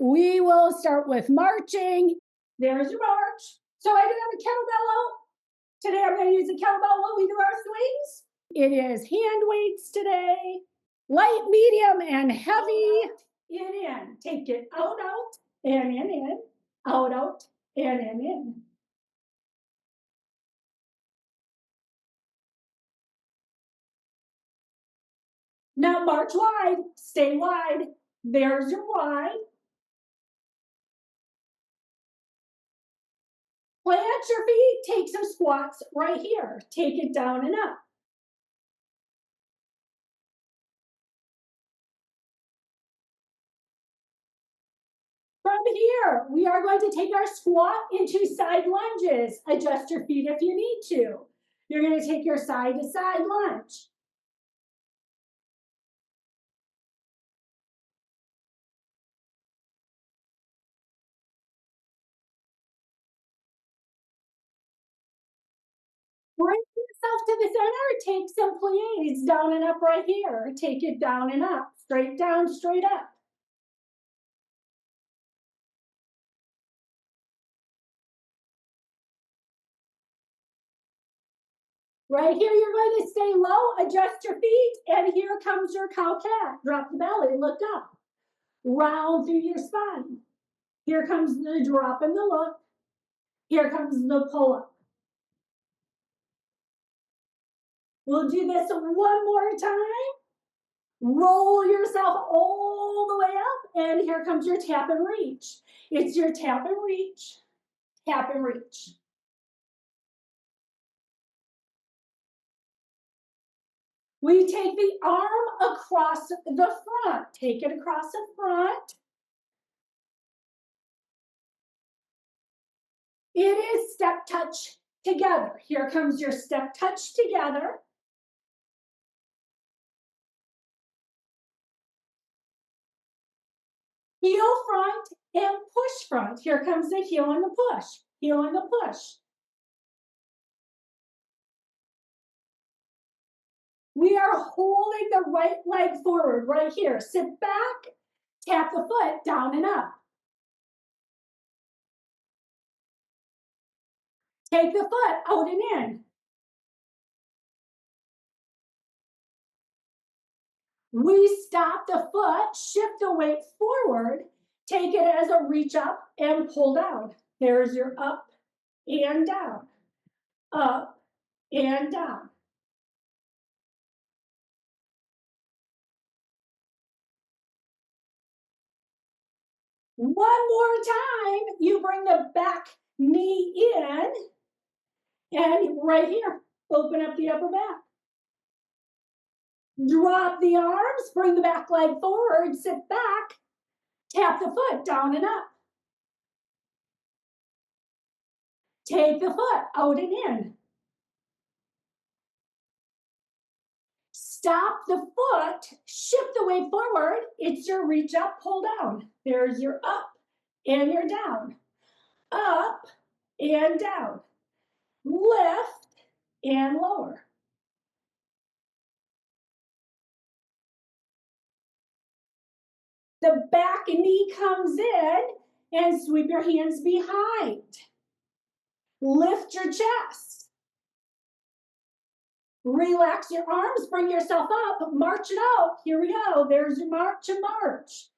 We will start with marching. There's your march. So I didn't have a kettlebell out. Today I'm going to use a kettlebell when we do our swings. It is hand weights today. Light, medium, and heavy. In. Take it out, and in. Out, and in. Now march wide. Stay wide. There's your wide. Plant your feet. Take some squats right here. Take it down and up. From here, we are going to take our squat into side lunges. Adjust your feet if you need to. You're going to take your side to side lunge. Bring yourself to the center. Take some plies down and up right here. Take it down and up. Straight down, straight up. Right here, you're going to stay low, adjust your feet, and here comes your cow cat. Drop the belly, look up. Round through your spine. Here comes the drop and the look. Here comes the pull up. We'll do this one more time. Roll yourself all the way up, and here comes your tap and reach. It's your tap and reach, tap and reach. We take the arm across the front. Take it across the front. It is step touch together. Here comes your step touch together. Heel front and push front. Here comes the heel and the push. Heel and the push. We are holding the right leg forward right here. Sit back, tap the foot down and up. Take the foot out and in. We stop the foot, shift the weight forward, take it as a reach up and pull down. There's your up and down, up and down. One more time, you bring the back knee in, and right here, open up the upper back. Drop the arms, bring the back leg forward, sit back, tap the foot down and up. Take the foot out and in. Stop the foot, shift the weight forward. It's your reach up, pull down. There's your up and your down. Up and down. Lift and lower. The back knee comes in and sweep your hands behind. Lift your chest. Relax your arms, bring yourself up, march it out. Here we go. There's your march and march.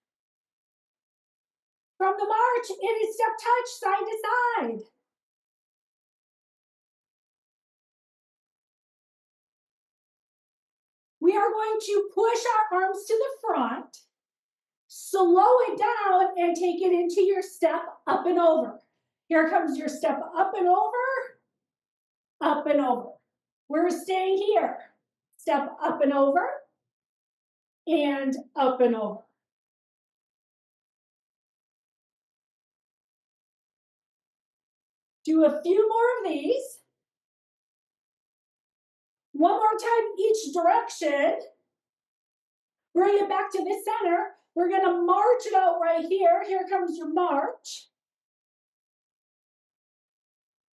From the march, it is step touch side to side. We are going to push our arms to the front, slow it down, and take it into your step up and over. Here comes your step up and over, up and over. We're staying here. Step up and over, and up and over. Do a few more of these. One more time each direction. Bring it back to the center. We're going to march it out right here. Here comes your march.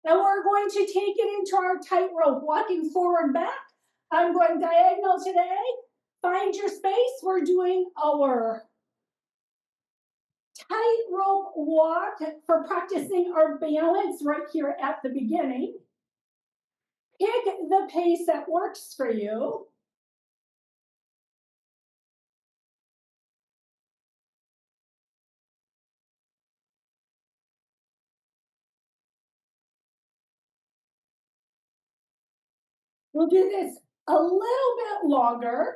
And we're going to take it into our tightrope, walking forward back. I'm going diagonal today. Find your space. We're doing our tightrope walk for practicing our balance right here at the beginning. Pick the pace that works for you. We'll do this a little bit longer.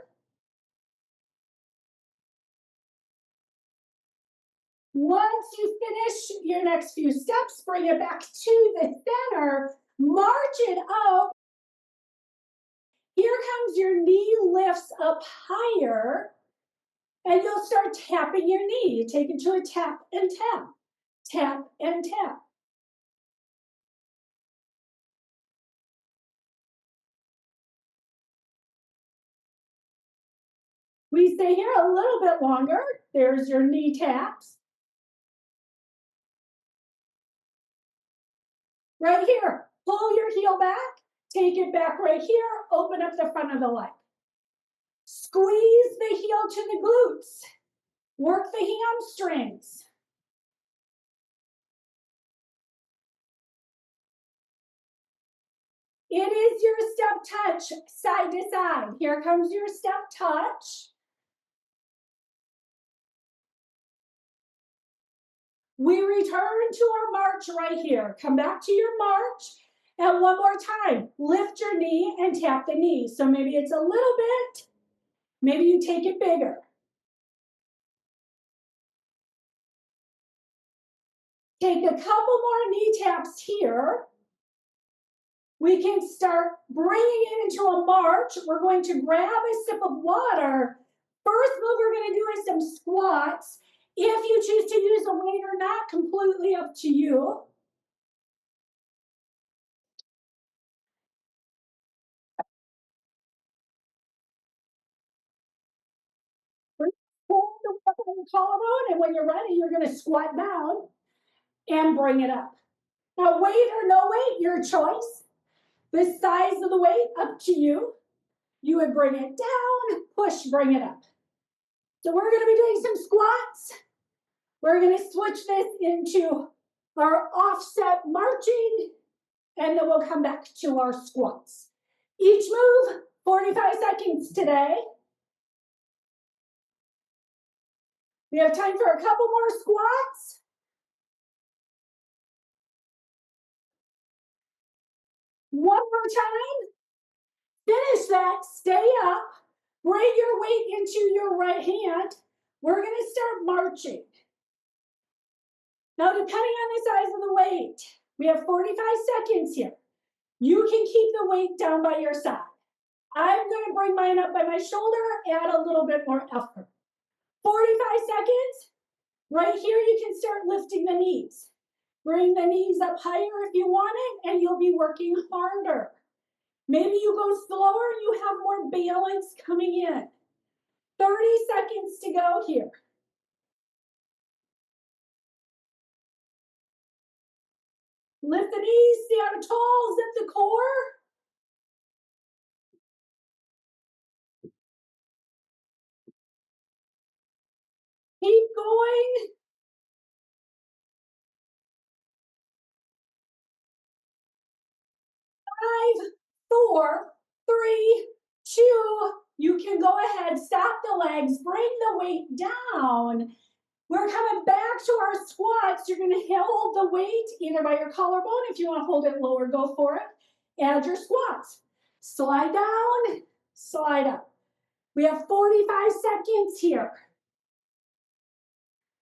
Once you finish your next few steps, bring it back to the center, march it out. Here comes your knee lifts up higher, and you'll start tapping your knee. You take it to a tap and tap, tap and tap. We stay here a little bit longer. There's your knee taps. Right here, pull your heel back, take it back right here, open up the front of the leg. Squeeze the heel to the glutes. Work the hamstrings. It is your step touch, side to side. Here comes your step touch. We return to our march right here. Come back to your march. And one more time, lift your knee and tap the knee. So maybe it's a little bit, maybe you take it bigger. Take a couple more knee taps here. We can start bringing it into a march. We're going to grab a sip of water. First move we're going to do is some squats. If you choose to use a weight or not, completely up to you. Hold the weight on your collarbone, and when you're ready, you're going to squat down and bring it up. Now, weight or no weight, your choice. The size of the weight, up to you. You would bring it down, push, bring it up. So we're going to be doing some squats. We're going to switch this into our offset marching, and then we'll come back to our squats. Each move, 45 seconds today. We have time for a couple more squats. One more time. Finish that, stay up. Bring your weight into your right hand. We're going to start marching. Now, depending on the size of the weight, we have 45 seconds here. You can keep the weight down by your side. I'm going to bring mine up by my shoulder, add a little bit more effort. 45 seconds. Right here, you can start lifting the knees. Bring the knees up higher if you want it, and you'll be working harder. Maybe you go slower, you have more balance coming in. 30 seconds to go here. Lift the knees, stand tall, zip the core. Keep going. 5, 4, 3, 2. You can go ahead, stop the legs, bring the weight down. We're coming back to our squats. You're going to hold the weight either by your collarbone. If you want to hold it lower, go for it. Add your squats. Slide down, slide up. We have 45 seconds here.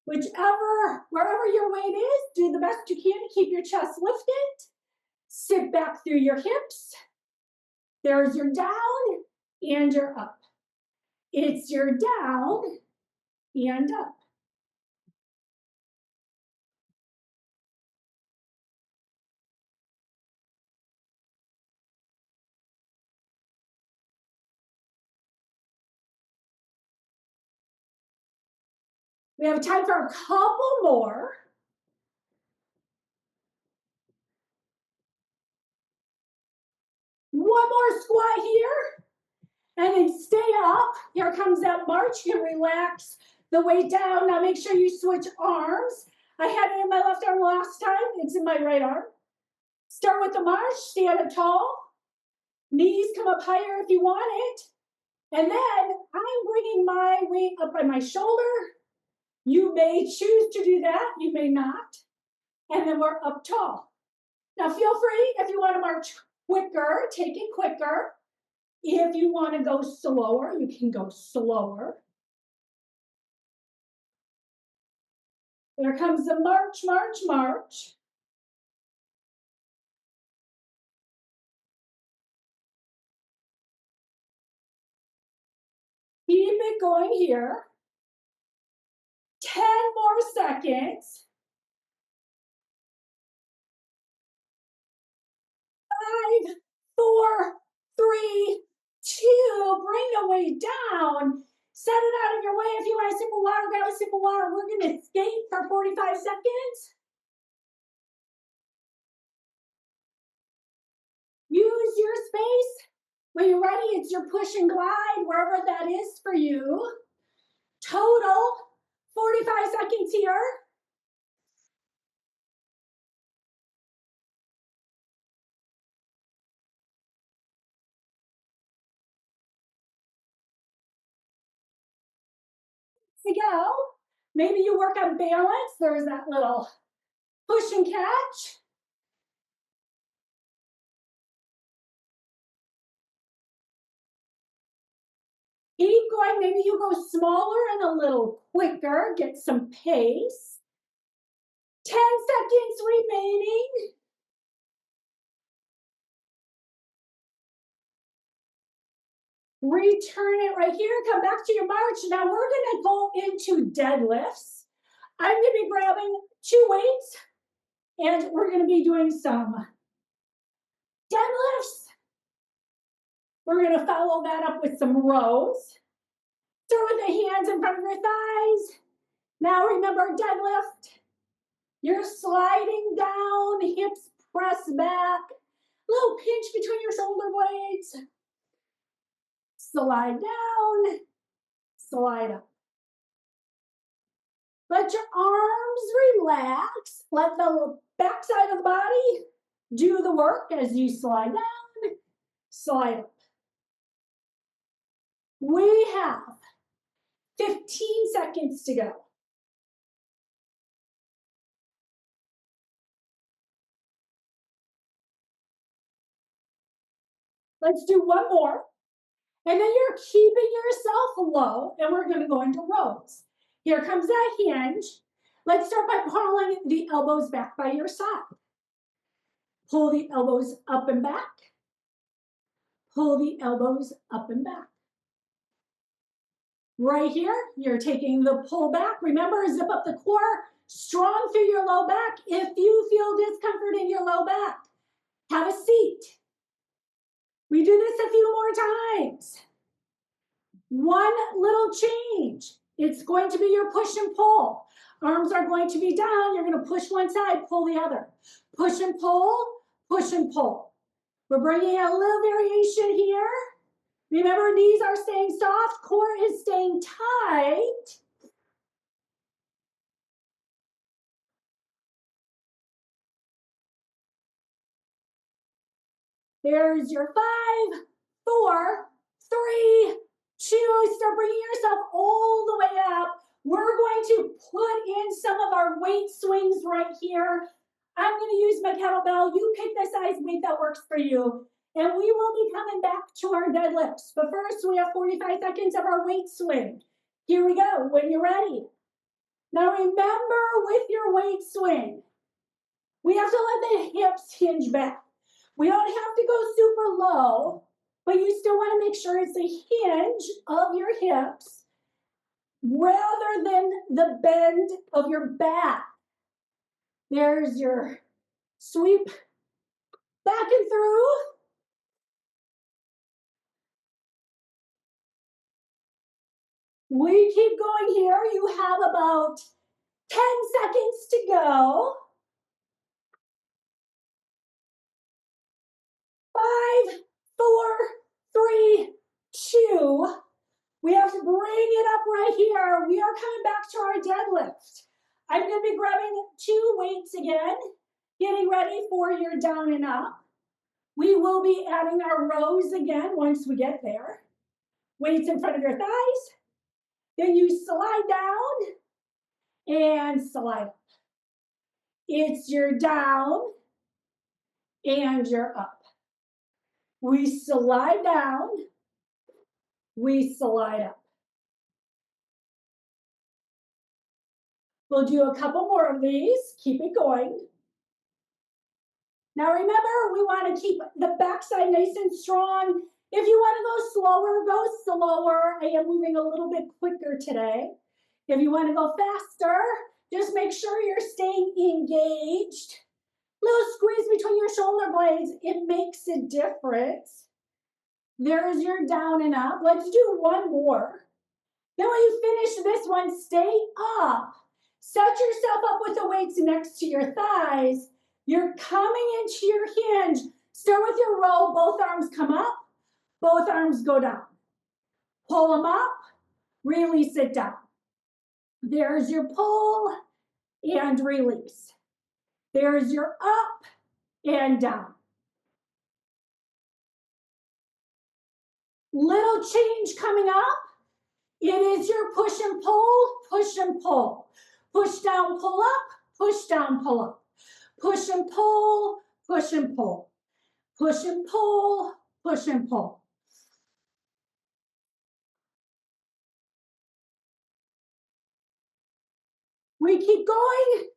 Wherever your weight is, do the best you can to keep your chest lifted. Sit back through your hips. There's your down and your up. It's your down and up. We have time for a couple more. One more squat here. And then stay up. Here comes that march. You can relax the weight down. Now make sure you switch arms. I had it in my left arm last time. It's in my right arm. Start with the march, stand up tall. Knees come up higher if you want it. And then I'm bringing my weight up by my shoulder. You may choose to do that. You may not. And then we're up tall. Now feel free, if you want to march quicker, take it quicker. If you want to go slower, you can go slower. There comes the march, march, march. Keep it going here. 10 more seconds. 5, 4, 3, 2. Bring the weight down. Set it out of your way. If you want a sip of water, grab a sip of water. We're going to skate for 45 seconds. Use your space. When you're ready, it's your push and glide, wherever that is for you. Total 45 seconds here. To go. Maybe you work on balance. There's that little push and catch. Keep going. Maybe you go smaller and a little quicker. Get some pace. 10 seconds remaining. Return it right here. Come back to your march. Now we're going to go into deadlifts. I'm going to be grabbing 2 weights and we're going to be doing some deadlifts. We're going to follow that up with some rows. Start with the hands in front of your thighs. Now remember deadlift. You're sliding down, hips press back. Little pinch between your shoulder blades. Slide down, slide up. Let your arms relax. Let the back side of the body do the work as you slide down, slide up. We have 15 seconds to go. Let's do one more. And then you're keeping yourself low, and we're going to go into rows. Here comes that hinge. Let's start by pulling the elbows back by your side. Pull the elbows up and back. Pull the elbows up and back. Right here, you're taking the pull back. Remember, zip up the core, strong through your low back. If you feel discomfort in your low back, have a seat. We do this a few more times. One little change. It's going to be your push and pull. Arms are going to be down. You're going to push one side, pull the other. Push and pull, push and pull. We're bringing a little variation here. Remember, knees are staying soft, core is staying tight. There's your 5, 4, 3, 2. Start bringing yourself all the way up. We're going to put in some of our weight swings right here. I'm going to use my kettlebell. You pick the size weight that works for you. And we will be coming back to our deadlifts. But first, we have 45 seconds of our weight swing. Here we go, when you're ready. Now remember, with your weight swing, we have to let the hips hinge back. We don't have to go super low, but you still want to make sure it's a hinge of your hips rather than the bend of your back. There's your sweep back and through. We keep going here. You have about 10 seconds to go. 5, 4, 3, 2. We have to bring it up up right here. We are coming back to our deadlift. I'm going to be grabbing 2 weights again, getting ready for your down and up. We will be adding our rows again once we get there. Weights in front of your thighs. Then you slide down and slide up. It's your down and your up. We slide down, we slide up. We'll do a couple more of these. Keep it going. Now remember, we want to keep the backside nice and strong. If you want to go slower. I am moving a little bit quicker today. If you want to go faster, just make sure you're staying engaged. Little squeeze between your shoulder blades. It makes a difference. There's your down and up. Let's do one more. Then when you finish this one, stay up. Set yourself up with the weights next to your thighs. You're coming into your hinge. Start with your row. Both arms come up. Both arms go down. Pull them up. Release it down. There's your pull and release. There's your up and down. Little change coming up. It is your push and pull, push and pull. Push down, pull up, push down, pull up. Push and pull, push and pull. Push and pull, push and pull. We keep going.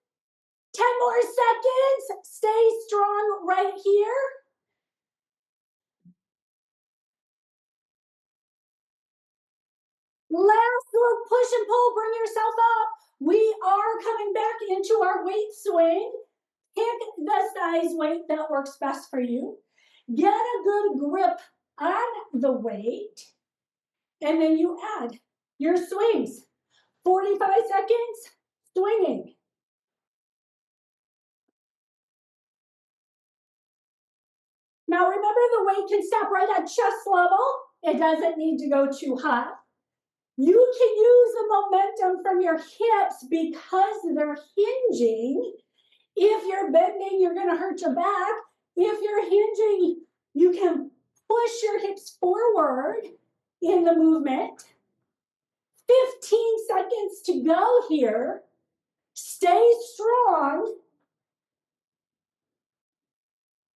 10 more seconds. Stay strong right here. Last little push and pull. Bring yourself up. We are coming back into our weight swing. Pick the size weight that works best for you. Get a good grip on the weight. And then you add your swings. 45 seconds swinging. Now remember, the weight can stop right at chest level. It doesn't need to go too high. You can use the momentum from your hips because they're hinging. If you're bending, you're going to hurt your back. If you're hinging, you can push your hips forward in the movement. 15 seconds to go here. Stay strong.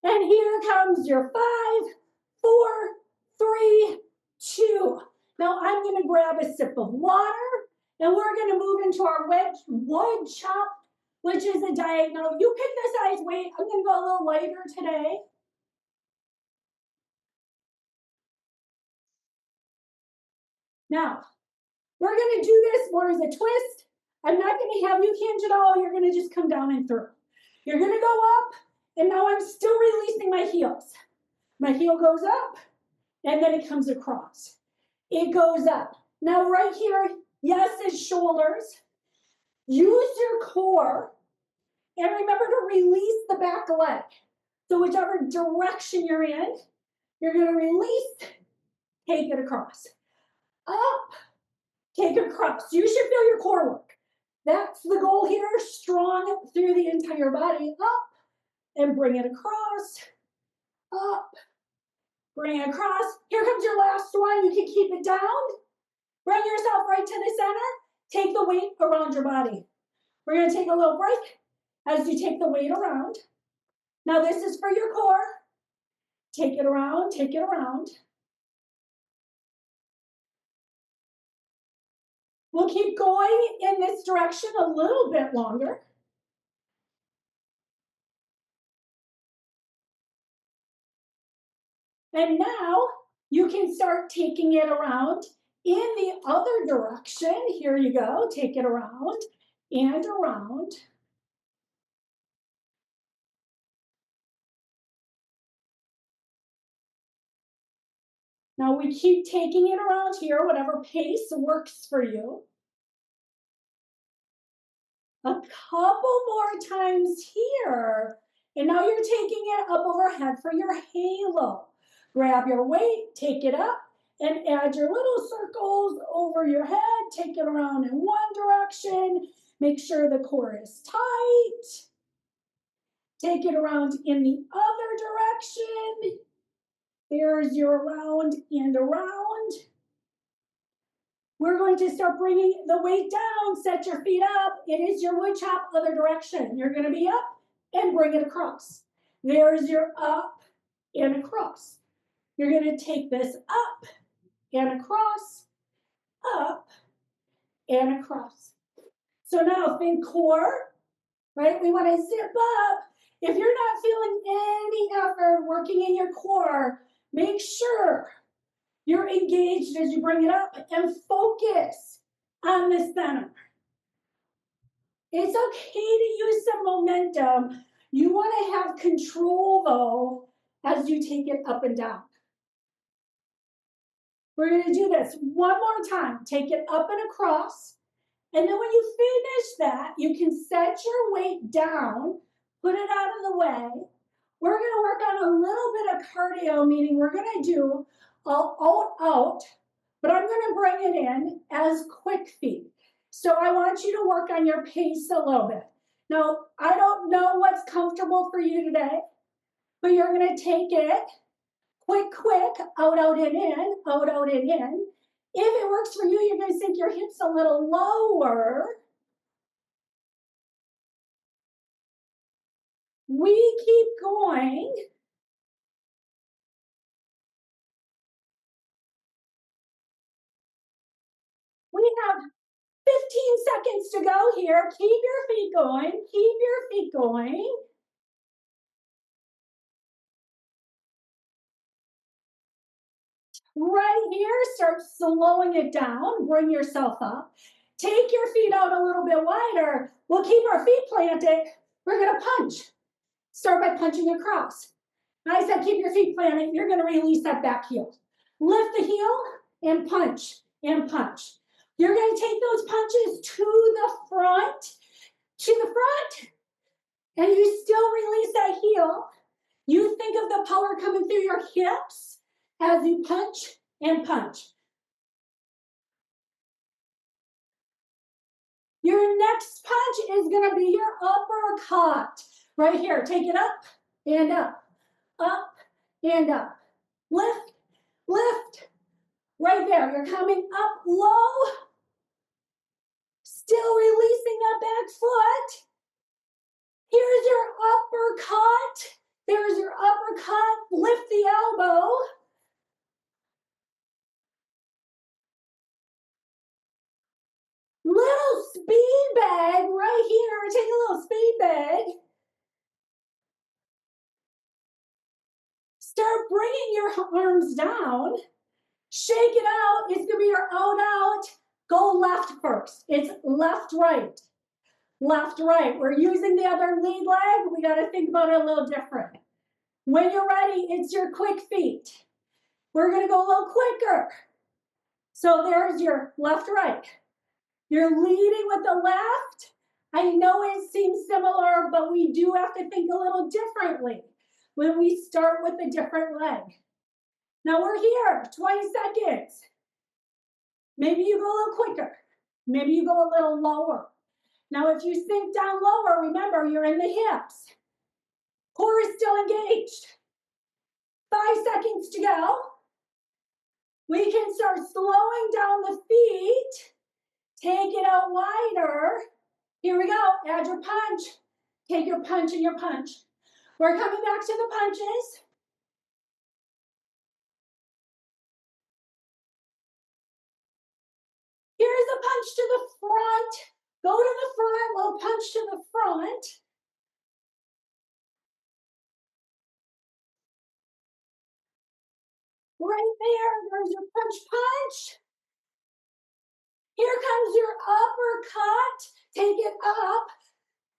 And here comes your 5, 4, 3, 2. Now I'm going to grab a sip of water, and we're going to move into our wood chop, which is a diagonal. You pick the size weight. I'm going to go a little lighter today. Now, we're going to do this more as a twist. I'm not going to have you hinge at all. You're going to just come down and through. You're going to go up, and now I'm still releasing my heels. My heel goes up, and then it comes across. It goes up. Now right here, yes, is shoulders. Use your core, and remember to release the back leg. So whichever direction you're in, you're going to release, take it across. Up, take it across. You should feel your core work. That's the goal here, strong through the entire body. Up, and bring it across. Up, bring it across. Here comes your last one. You can keep it down. Bring yourself right to the center. Take the weight around your body. We're going to take a little break as you take the weight around. Now this is for your core. Take it around, take it around. We'll keep going in this direction a little bit longer. And now you can start taking it around in the other direction. Here you go. Take it around and around. Now we keep taking it around here, whatever pace works for you. A couple more times here. And now you're taking it up overhead for your halo. Grab your weight, take it up, and add your little circles over your head. Take it around in one direction. Make sure the core is tight. Take it around in the other direction. There's your around and around. We're going to start bringing the weight down. Set your feet up. It is your wood chop other direction. You're going to be up and bring it across. There's your up and across. You're going to take this up and across, up and across. So now think core, right? We want to zip up. If you're not feeling any effort working in your core, make sure you're engaged as you bring it up and focus on the center. It's okay to use some momentum. You want to have control though as you take it up and down. We're going to do this one more time. Take it up and across. And then when you finish that, you can set your weight down, put it out of the way. We're going to work on a little bit of cardio, meaning we're going to do out, but I'm going to bring it in as quick feet. So I want you to work on your pace a little bit. Now, I don't know what's comfortable for you today, but you're going to take it quick, out, and in, out, and in. If it works for you, you're going to sink your hips a little lower. We keep going. We have 15 seconds to go here. Keep your feet going. Keep your feet going. Right here, start slowing it down. Bring yourself up. Take your feet out a little bit wider. We'll keep our feet planted. We're going to punch. Start by punching across. I said keep your feet planted. You're going to release that back heel. Lift the heel and punch and punch. You're going to take those punches to the front, and you still release that heel. You think of the power coming through your hips as you punch and punch. Your next punch is going to be your uppercut. Right here, take it up and up, up and up. Lift, lift. Right there, you're coming up low. Still releasing that back foot. Here's your uppercut. There's your uppercut. Lift the elbow. Little speed bag right here. Take a little speed bag. Start bringing your arms down. Shake it out. It's going to be your out. Go left first. It's left, right. Left, right. We're using the other lead leg. We got to think about it a little different. When you're ready, it's your quick feet. We're going to go a little quicker. So there's your left, right. You're leading with the left. I know it seems similar, but we do have to think a little differently when we start with a different leg. Now we're here, 20 seconds. Maybe you go a little quicker. Maybe you go a little lower. Now if you sink down lower, remember you're in the hips. Core is still engaged. 5 seconds to go. We can start slowing down the feet. Take it out wider. Here we go. Add your punch. Take your punch and your punch. We're coming back to the punches. Here's a punch to the front. Go to the front. Little punch to the front. Right there. There's your punch. Here comes your uppercut. Take it up.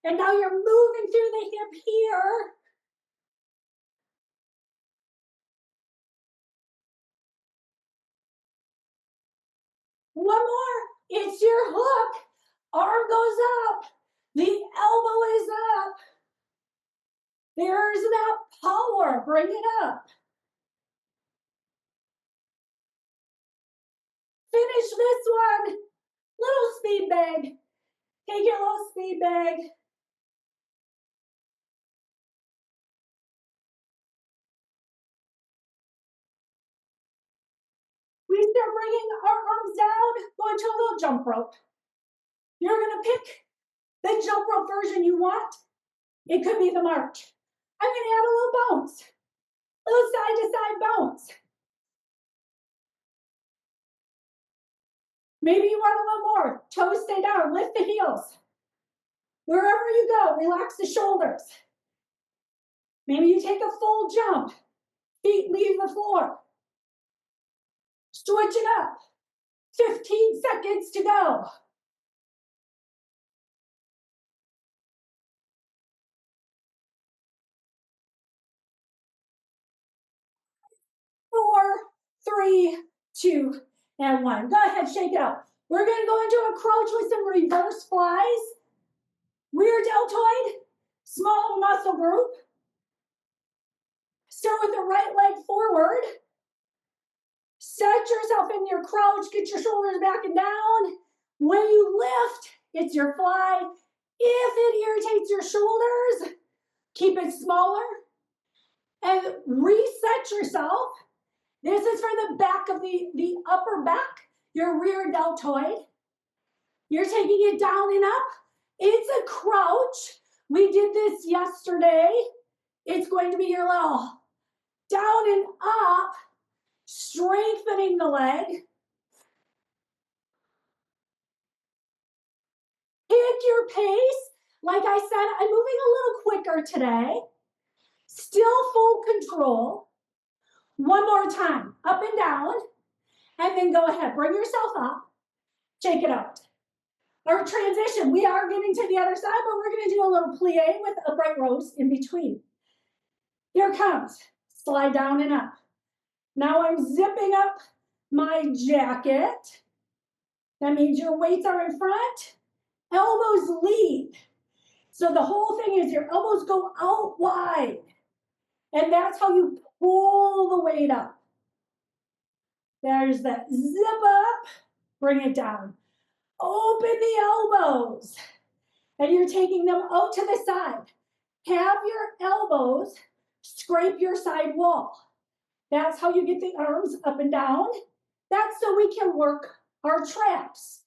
And now you're moving through the hip here. One more. It's your hook. Arm goes up. The elbow is up. There's that power. Bring it up. Finish this one. Little speed bag. Take your little speed bag. We start bringing our arms down, go into a little jump rope. You're gonna pick the jump rope version you want. It could be the march. I'm gonna add a little bounce, a little side to side bounce. Maybe you want a little more. Toes stay down, lift the heels. Wherever you go, relax the shoulders. Maybe you take a full jump. Feet leave the floor. Switch it up. 15 seconds to go. 4, 3, 2, and 1. Go ahead, shake it out. We're going to go into a crouch with some reverse flies. Rear deltoid, small muscle group. Start with the right leg forward. Set yourself in your crouch, get your shoulders back and down. When you lift, it's your fly. If it irritates your shoulders, keep it smaller and reset yourself. This is for the back of the upper back, your rear deltoid. You're taking it down and up. It's a crouch. We did this yesterday. It's going to be your little down and up, strengthening the leg. Pick your pace. Like I said, I'm moving a little quicker today. Still full control. One more time, up and down. And then go ahead, bring yourself up. Shake it out. Our transition, we are getting to the other side, but we're going to do a little plie with upright rows in between. Here it comes. Slide down and up. Now I'm zipping up my jacket. That means your weights are in front. Elbows lead. So the whole thing is your elbows go out wide. And that's how you pull the weight up. There's that zip up. Bring it down. Open the elbows. And you're taking them out to the side. Have your elbows scrape your side wall. That's how you get the arms up and down. That's so we can work our traps.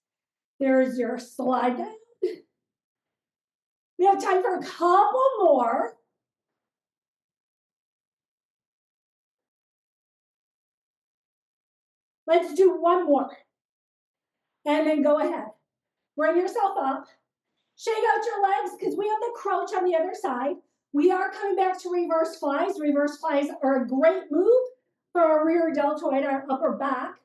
There's your slide down. We have time for a couple more. Let's do one more. And then go ahead. Bring yourself up. Shake out your legs because we have the crouch on the other side. We are coming back to reverse flies. Reverse flies are a great move for our rear deltoid, our upper back.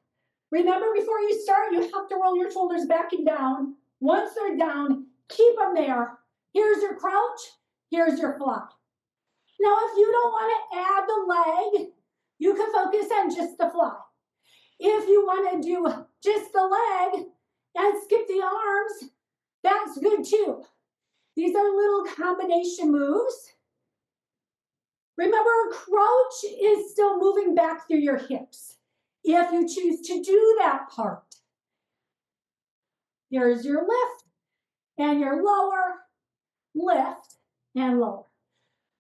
Remember, before you start, you have to roll your shoulders back and down. Once they're down, keep them there. Here's your crouch. Here's your fly. Now, if you don't want to add the leg, you can focus on just the fly. If you want to do just the leg and skip the arms, that's good too. These are little combination moves. Remember, a crouch is still moving back through your hips. If you choose to do that part, here's your lift and your lower, lift and lower.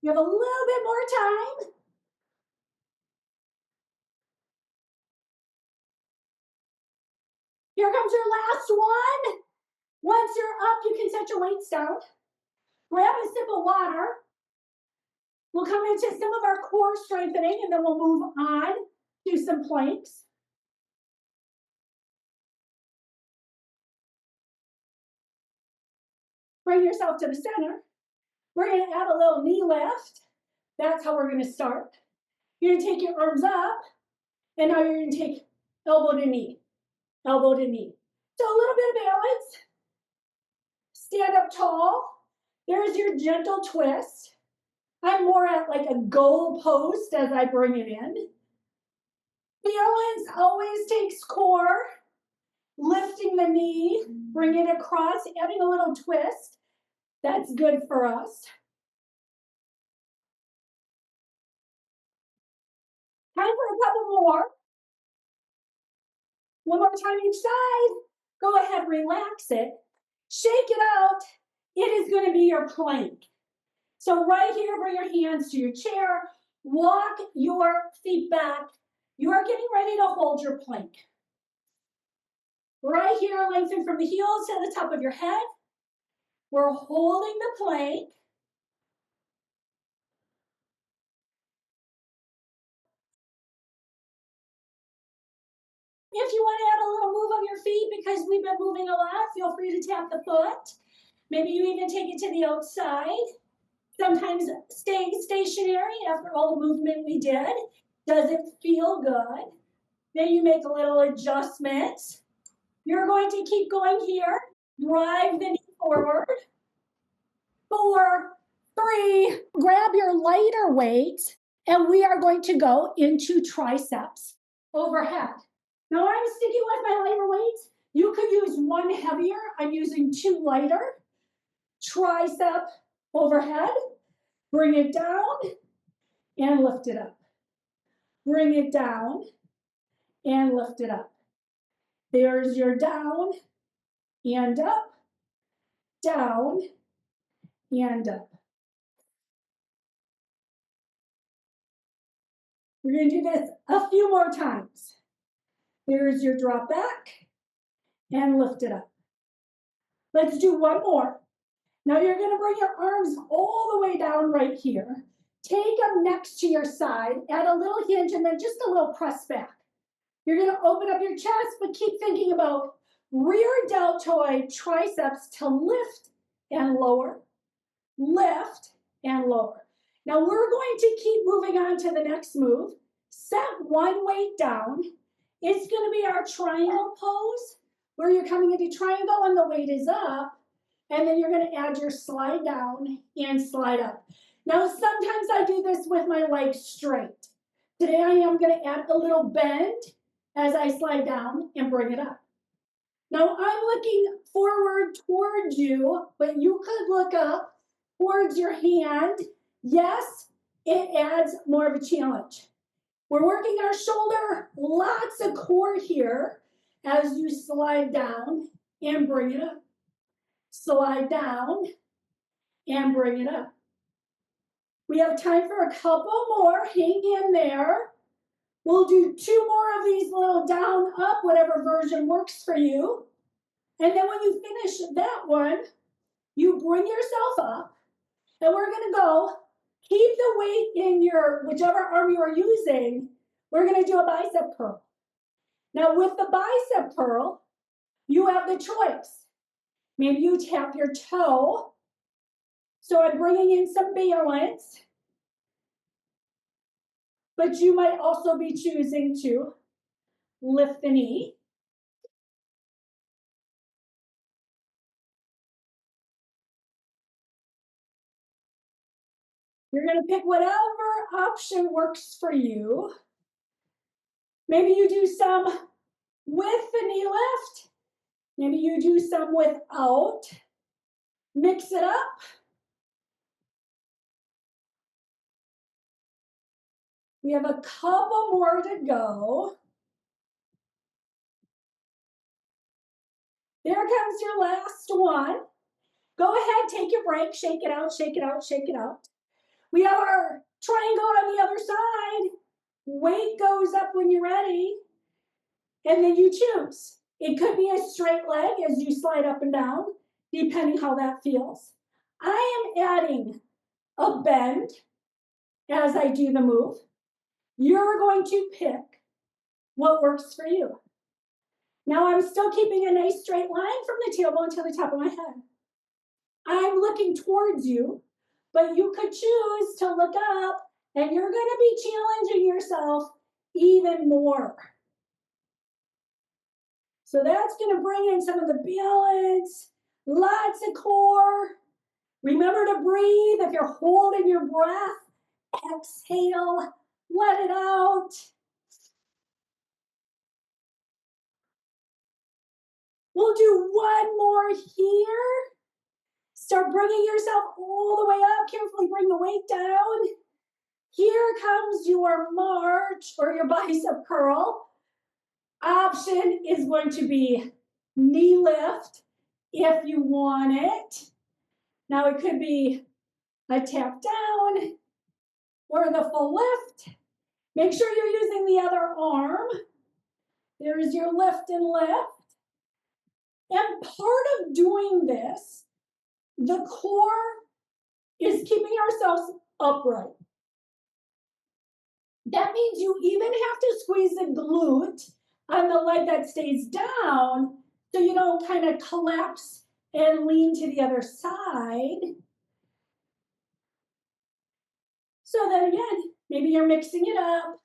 You have a little bit more time. Here comes your last one. Once you're up, you can set your weights down. Grab a sip of water. We'll come into some of our core strengthening and then we'll move on to some planks. Bring yourself to the center. We're going to add a little knee lift. That's how we're going to start. You're going to take your arms up, and now you're going to take elbow to knee, elbow to knee. So a little bit of balance. Stand up tall. There's your gentle twist. I'm more at like a goal post as I bring it in. Balance always takes core. Lifting the knee, bring it across, adding a little twist. That's good for us. Time for a couple more. One more time each side. Go ahead, relax it. Shake it out. It is going to be your plank. So right here, bring your hands to your chair. Walk your feet back. You are getting ready to hold your plank. Right here, lengthen from the heels to the top of your head. We're holding the plank. If you want to add a little move on your feet because we've been moving a lot, feel free to tap the foot. Maybe you even take it to the outside. Sometimes staying stationary after all the movement we did doesn't feel good. Then you make a little adjustment. You're going to keep going here. Drive the knee forward. 4, 3, grab your lighter weight, and we are going to go into triceps overhead. Now I'm sticking with my lighter weights. You could use one heavier. I'm using 2 lighter. Tricep overhead. Bring it down and lift it up. Bring it down and lift it up. There's your down and up, down and up. We're going to do this a few more times. There's your drop back and lift it up. Let's do one more. Now you're going to bring your arms all the way down right here. Take them next to your side, add a little hinge, and then just a little press back. You're going to open up your chest, but keep thinking about rear deltoid triceps to lift and lower, lift and lower. Now we're going to keep moving on to the next move. Set one weight down. It's going to be our triangle pose, where you're coming into triangle and the weight is up, and then you're going to add your slide down and slide up. Now sometimes I do this with my legs straight. Today I am going to add a little bend as I slide down and bring it up. Now I'm looking forward towards you, but you could look up towards your hand. Yes, it adds more of a challenge. We're working our shoulder, lots of core here as you slide down and bring it up. Slide down and bring it up. We have time for a couple more. Hang in there. We'll do 2 more of these little down, up, whatever version works for you. And then when you finish that one, you bring yourself up, and we're going to go. Keep the weight in your, whichever arm you are using. We're going to do a bicep curl. Now with the bicep curl, you have the choice. Maybe you tap your toe. So I'm bringing in some balance. But you might also be choosing to lift the knee. You're going to pick whatever option works for you. Maybe you do some with the knee lift. Maybe you do some without. Mix it up. We have a couple more to go. There comes your last one. Go ahead, take your break, shake it out, shake it out, shake it out. We have our triangle on the other side. Weight goes up when you're ready. And then you choose. It could be a straight leg as you slide up and down, depending how that feels. I am adding a bend as I do the move. You're going to pick what works for you. Now I'm still keeping a nice straight line from the tailbone to the top of my head. I'm looking towards you, but you could choose to look up, and you're going to be challenging yourself even more. So that's going to bring in some of the balance, lots of core. Remember to breathe. If you're holding your breath, exhale, let it out. We'll do one more here. Start bringing yourself all the way up. Carefully bring the weight down. Here comes your march or your bicep curl. Option is going to be knee lift if you want it. Now it could be a tap down or the full lift. Make sure you're using the other arm. There's your lift and lift. And part of doing this, the core is keeping ourselves upright. That means you even have to squeeze the glute on the leg that stays down so you don't kind of collapse and lean to the other side. So then again, maybe you're mixing it up,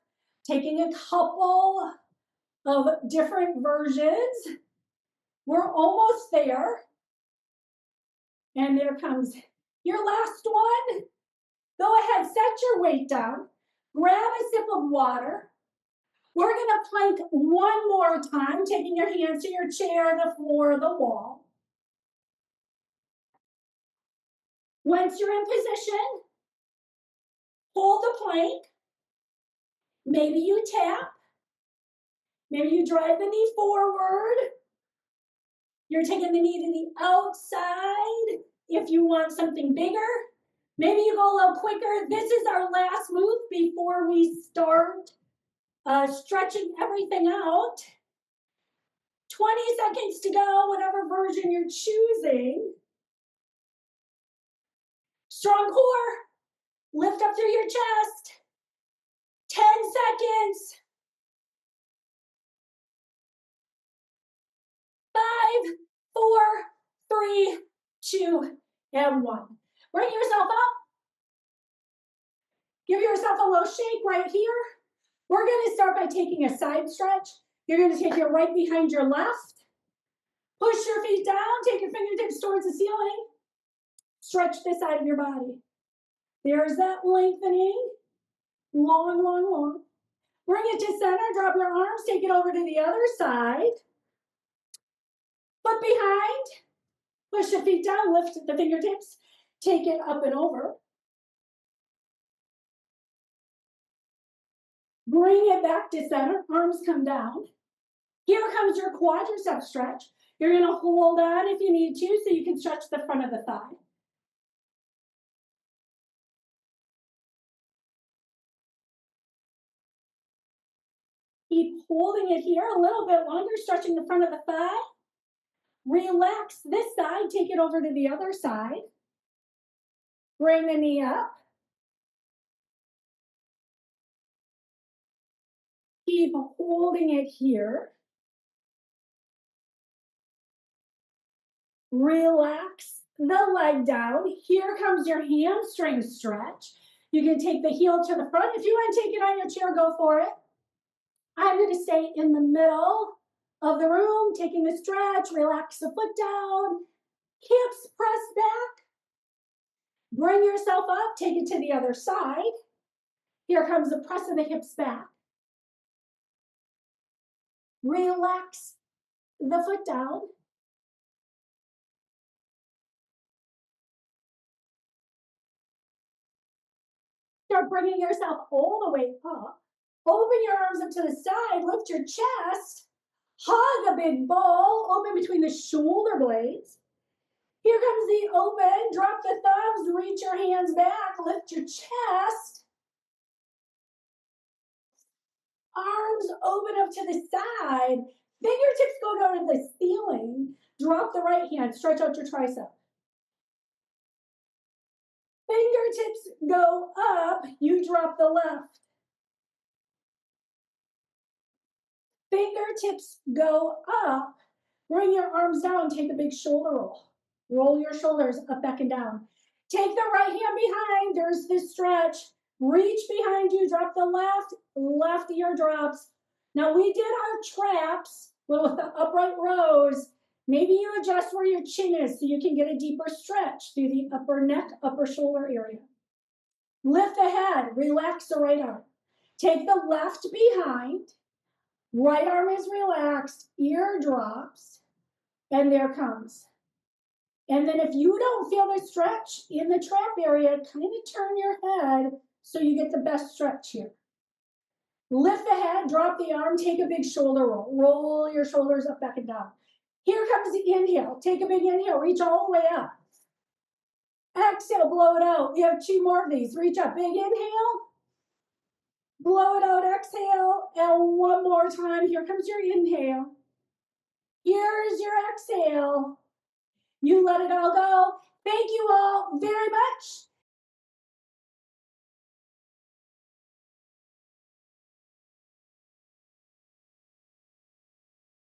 taking a couple of different versions. We're almost there. And there comes your last one. Go ahead, set your weight down. Grab a sip of water. We're going to plank one more time, taking your hands to your chair, the floor, the wall. Once you're in position, hold the plank. Maybe you tap. Maybe you drive the knee forward. You're taking the knee to the outside. If you want something bigger, maybe you go a little quicker. This is our last move before we start stretching everything out. 20 seconds to go, whatever version you're choosing. Strong core. Lift up through your chest. 10 seconds. 5, 4, 3, 2, and 1. Bring yourself up. Give yourself a little shake right here. We're going to start by taking a side stretch. You're going to take your right behind your left. Push your feet down. Take your fingertips towards the ceiling. Stretch this side of your body. There's that lengthening. Long, long, long. Bring it to center. Drop your arms. Take it over to the other side. Foot behind. Push the feet down. Lift the fingertips. Take it up and over. Bring it back to center. Arms come down. Here comes your quadricep stretch. You're going to hold on if you need to so you can stretch the front of the thigh. Keep holding it here a little bit longer, stretching the front of the thigh. Relax this side, take it over to the other side. Bring the knee up. Keep holding it here. Relax the leg down. Here comes your hamstring stretch. You can take the heel to the front. If you want to take it on your chair, go for it. I'm going to stay in the middle of the room, taking the stretch. Relax the foot down. Hips press back. Bring yourself up. Take it to the other side. Here comes the press of the hips back. Relax the foot down. Start bringing yourself all the way up. Open your arms up to the side. Lift your chest. Hug a big ball. Open between the shoulder blades. Here comes the open. Drop the thumbs. Reach your hands back. Lift your chest. Arms open up to the side. Fingertips go down to the ceiling. Drop the right hand. Stretch out your tricep. Fingertips go up. You drop the left. Fingertips go up. Bring your arms down. Take a big shoulder roll. Roll your shoulders up, back, and down. Take the right hand behind. There's this stretch. Reach behind you. Drop the left. Left ear drops. Now we did our traps with the upright rows. Maybe you adjust where your chin is so you can get a deeper stretch through the upper neck, upper shoulder area. Lift the head. Relax the right arm. Take the left behind. Right arm is relaxed. Ear drops. And there comes. And then if you don't feel the stretch in the trap area, kind of turn your head so you get the best stretch here. Lift the head, drop the arm, take a big shoulder roll. Roll your shoulders up, back and down. Here comes the inhale. Take a big inhale, reach all the way up. Exhale, blow it out. We have 2 more of these. Reach up, big inhale. Blow it out, exhale. And one more time. Here comes your inhale. Here's your exhale. You let it all go. Thank you all very much.